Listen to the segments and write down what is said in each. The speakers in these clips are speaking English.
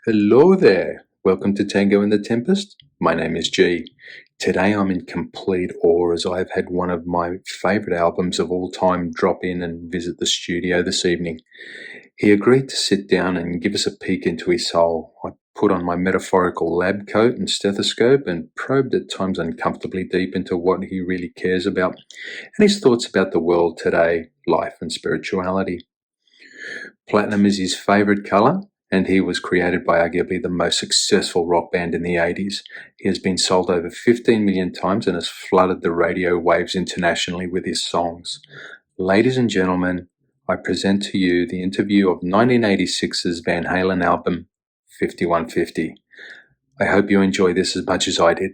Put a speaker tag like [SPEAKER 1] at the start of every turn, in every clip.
[SPEAKER 1] Hello there. Welcome to Tango in the Tempest. My name is G. Today I'm in complete awe as I've had one of my favourite albums of all time drop in and visit the studio this evening. He agreed to sit down and give us a peek into his soul. I put on my metaphorical lab coat and stethoscope and probed at times uncomfortably deep into what he really cares about and his thoughts about the world today, life and spirituality. Platinum is his favourite colour, and he was created by arguably the most successful rock band in the 80s. He has been sold over 15 million times and has flooded the radio waves internationally with his songs. Ladies and gentlemen, I present to you the interview of 1986's Van Halen album, 5150. I hope you enjoy this as much as I did.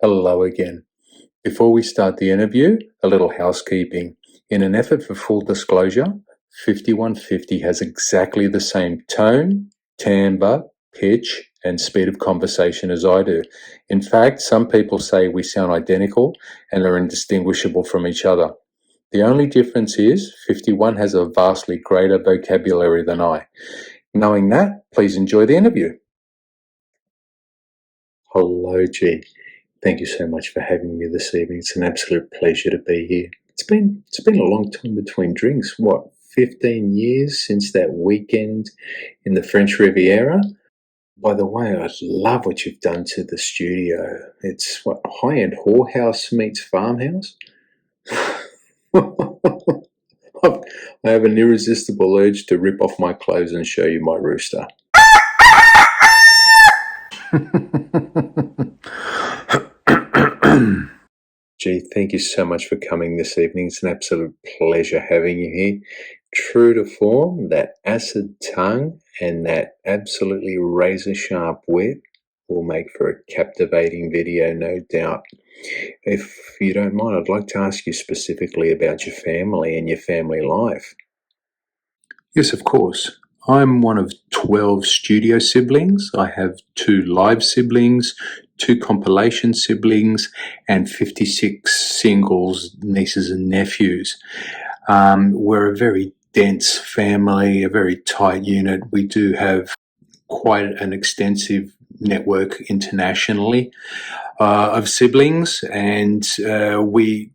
[SPEAKER 1] Hello again. Before we start the interview, a little housekeeping. In an effort for full disclosure, 5150 has exactly the same tone, timbre, pitch, and speed of conversation as I do. In fact, some people say we sound identical and are indistinguishable from each other. The only difference is 51 has a vastly greater vocabulary than I. Knowing that, please enjoy the interview. Hello, G. Thank you so much for having me this evening. It's an absolute pleasure to be here. It's been a long time between drinks. 15 years since that weekend in the French Riviera? By the way, I love what you've done to the studio. It's high-end whorehouse meets farmhouse? I have an irresistible urge to rip off my clothes and show you my rooster. Gee, thank you so much for coming this evening. It's an absolute pleasure having you here. True to form, that acid tongue and that absolutely razor-sharp wit will make for a captivating video, no doubt. If you don't mind, I'd like to ask you specifically about your family and your family life. Yes, of course. I'm one of 12 studio siblings. I have 2 live siblings, 2 compilation siblings, and 56 singles, nieces and nephews. We're a very dense family, a very tight unit. We do have quite an extensive network internationally of siblings, and we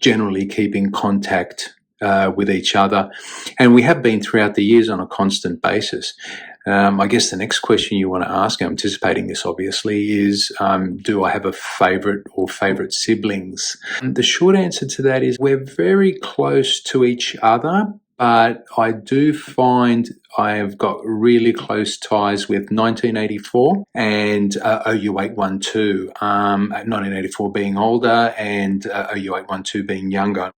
[SPEAKER 1] generally keep in contact with each other, and we have been throughout the years on a constant basis. I guess the next question you want to ask, I'm anticipating this obviously, is do I have a favourite or favourite siblings? The short answer to that is we're very close to each other, but I do find I have got really close ties with 1984 and OU812, 1984 being older and OU812 being younger.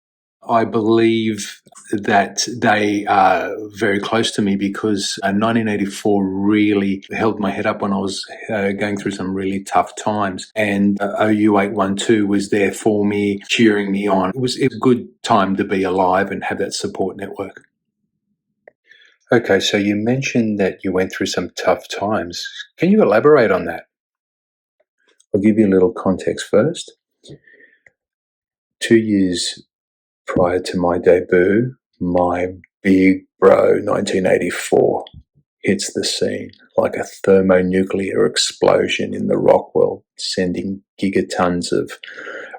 [SPEAKER 1] I believe that they are very close to me because 1984 really held my head up when I was going through some really tough times, and OU812 was there for me, cheering me on. It was a good time to be alive and have that support network. Okay, so you mentioned that you went through some tough times. Can you elaborate on that? I'll give you a little context first. 2 years prior to my debut, my big bro 1984 hits the scene like a thermonuclear explosion in the rock world, sending gigatons of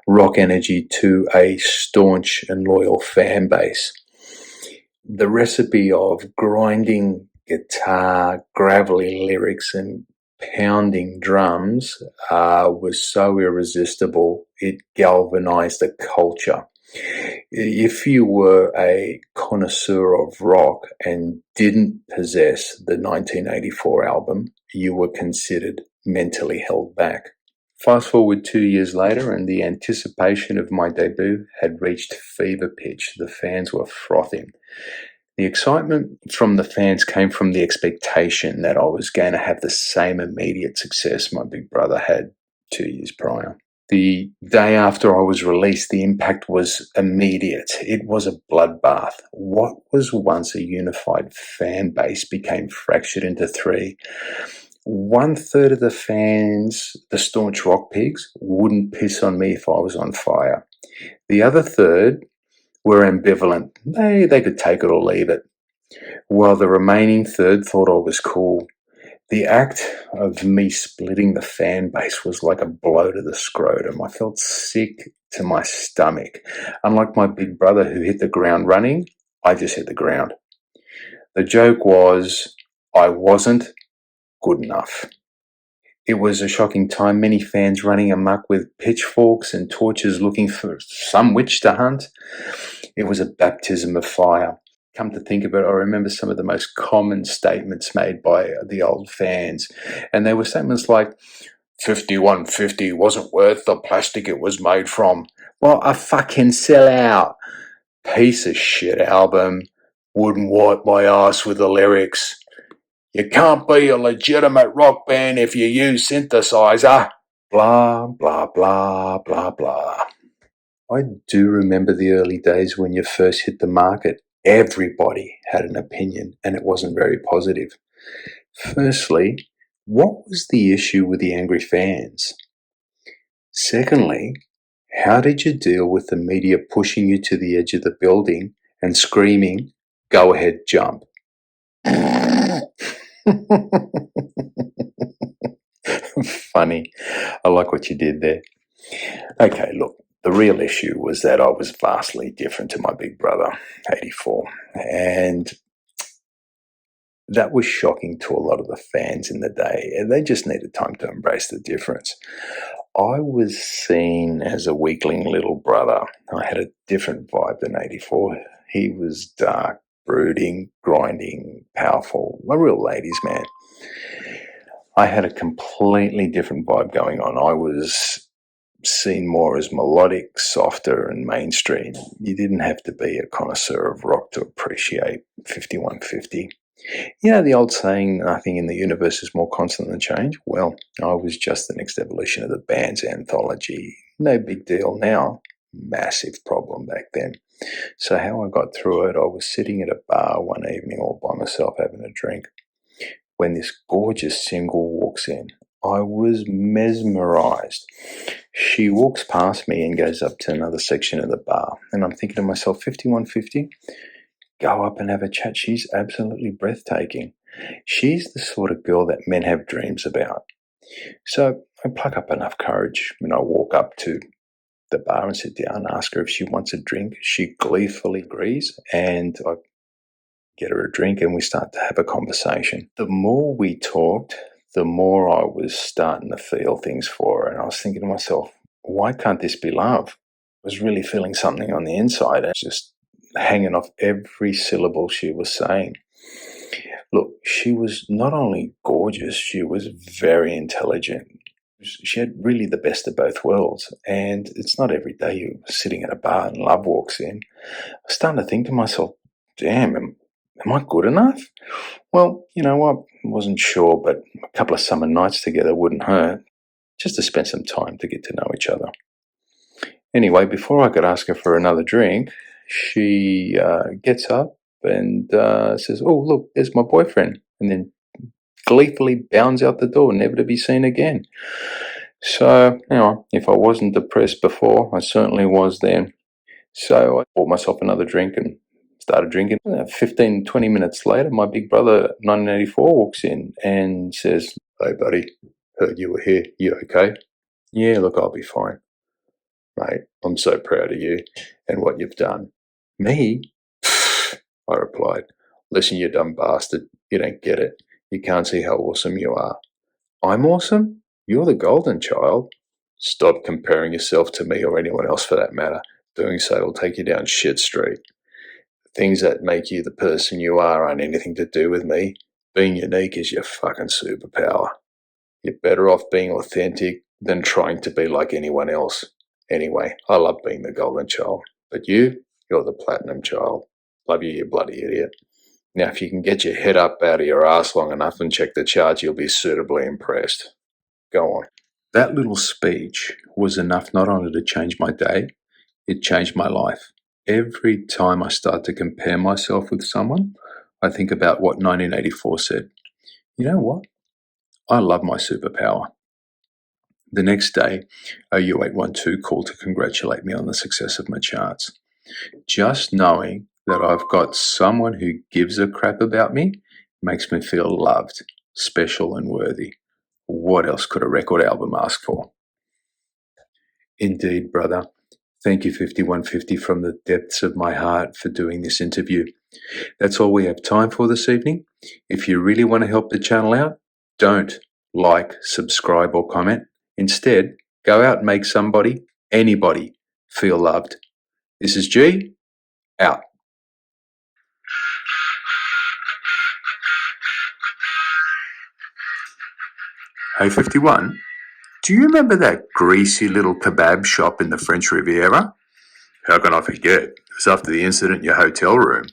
[SPEAKER 1] rock energy to a staunch and loyal fan base. The recipe of grinding guitar, gravelly lyrics, and pounding drums was so irresistible, it galvanized a culture. If you were a connoisseur of rock and didn't possess the 1984 album, you were considered mentally held back. Fast forward 2 years later, and the anticipation of my debut had reached fever pitch. The fans were frothing. The excitement from the fans came from the expectation that I was going to have the same immediate success my big brother had 2 years prior. The day after I was released, the impact was immediate. It was a bloodbath. What was once a unified fan base became fractured into 3. 1/3 of the fans, the staunch rock pigs, wouldn't piss on me if I was on fire. The other third were ambivalent. They could take it or leave it. While the remaining third thought I was cool. The act of me splitting the fan base was like a blow to the scrotum. I felt sick to my stomach. Unlike my big brother who hit the ground running, I just hit the ground. The joke was I wasn't good enough. It was a shocking time, many fans running amok with pitchforks and torches looking for some witch to hunt. It was a baptism of fire. Come to think of it, I remember some of the most common statements made by the old fans. And they were statements like, 5150 wasn't worth the plastic it was made from. Well, a fucking sellout. Piece of shit album. Wouldn't wipe my ass with the lyrics. You can't be a legitimate rock band if you use synthesizer. Blah, blah, blah, blah, blah. I do remember the early days when you first hit the market. Everybody had an opinion, and it wasn't very positive. Firstly, what was the issue with the angry fans? Secondly, how did you deal with the media pushing you to the edge of the building and screaming, "Go ahead, jump"? Funny. I like what you did there. Okay, look, the real issue was that I was vastly different to my big brother, 84, and that was shocking to a lot of the fans in the day, and they just needed time to embrace the difference. I was seen as a weakling little brother. I had a different vibe than 84. He was dark, brooding, grinding, powerful, a real ladies' man. I had a completely different vibe going on. I was seen more as melodic, softer, and mainstream. You didn't have to be a connoisseur of rock to appreciate 5150. You know the old saying, nothing in the universe is more constant than change? Well, I was just the next evolution of the band's anthology. No big deal now. Massive problem back then. So how I got through it, I was sitting at a bar one evening all by myself having a drink when this gorgeous single walks in. I was mesmerized. She walks past me and goes up to another section of the bar. And I'm thinking to myself, 5150? Go up and have a chat. She's absolutely breathtaking. She's the sort of girl that men have dreams about. So I pluck up enough courage and I walk up to the bar and sit down and ask her if she wants a drink. She gleefully agrees and I get her a drink and we start to have a conversation. The more we talked, the more I was starting to feel things for her. And I was thinking to myself, why can't this be love? I was really feeling something on the inside and just hanging off every syllable she was saying. Look, she was not only gorgeous, she was very intelligent. She had really the best of both worlds. And it's not every day you're sitting at a bar and love walks in. I was starting to think to myself, damn, am I good enough? Well, you know what? I wasn't sure, but a couple of summer nights together wouldn't hurt. Just to spend some time to get to know each other. Anyway, before I could ask her for another drink, she gets up and says, "Oh, look, there's my boyfriend," and then gleefully bounds out the door, never to be seen again. So, if I wasn't depressed before, I certainly was then. So I bought myself another drink and started drinking. 15, 20 minutes later, my big brother, 1984, walks in and says, "Hey, buddy, heard you were here. You okay?" "Yeah, look, I'll be fine." "Mate, I'm so proud of you and what you've done." "Me?" I replied. "Listen, you dumb bastard. You don't get it. You can't see how awesome you are." "I'm awesome? You're the golden child." "Stop comparing yourself to me or anyone else for that matter. Doing so will take you down shit street. Things that make you the person you are aren't anything to do with me. Being unique is your fucking superpower. You're better off being authentic than trying to be like anyone else. Anyway, I love being the golden child. But you're the platinum child. Love you, you bloody idiot. Now, if you can get your head up out of your ass long enough and check the charts, you'll be suitably impressed. Go on." That little speech was enough not only to change my day, it changed my life. Every time I start to compare myself with someone, I think about what 1984 said. You know what? I love my superpower. The next day, OU812 called to congratulate me on the success of my charts. Just knowing that I've got someone who gives a crap about me makes me feel loved, special, and worthy. What else could a record album ask for? Indeed, brother. Thank you, 5150, from the depths of my heart for doing this interview. That's all we have time for this evening. If you really want to help the channel out, don't like, subscribe, or comment. Instead, go out and make somebody, anybody, feel loved. This is G, out. Hey 51, do you remember that greasy little kebab shop in the French Riviera? How can I forget? It was after the incident in your hotel room.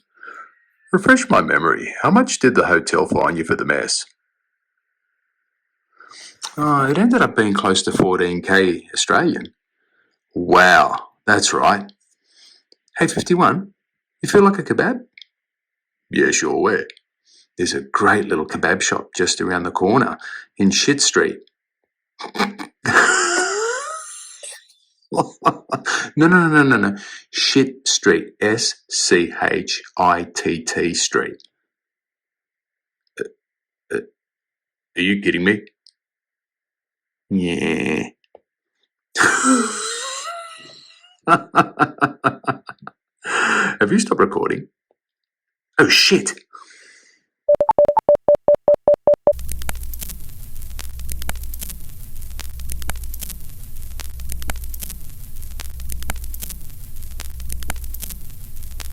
[SPEAKER 1] Refresh my memory. How much did the hotel fine you for the mess? It ended up being close to 14K Australian. Wow, that's right. Hey 51, you feel like a kebab? Yeah, sure, where? There's a great little kebab shop just around the corner in Shit Street. No. Shit Street. SCHITT Street. Are you kidding me? Yeah. Have you stopped recording? Oh shit.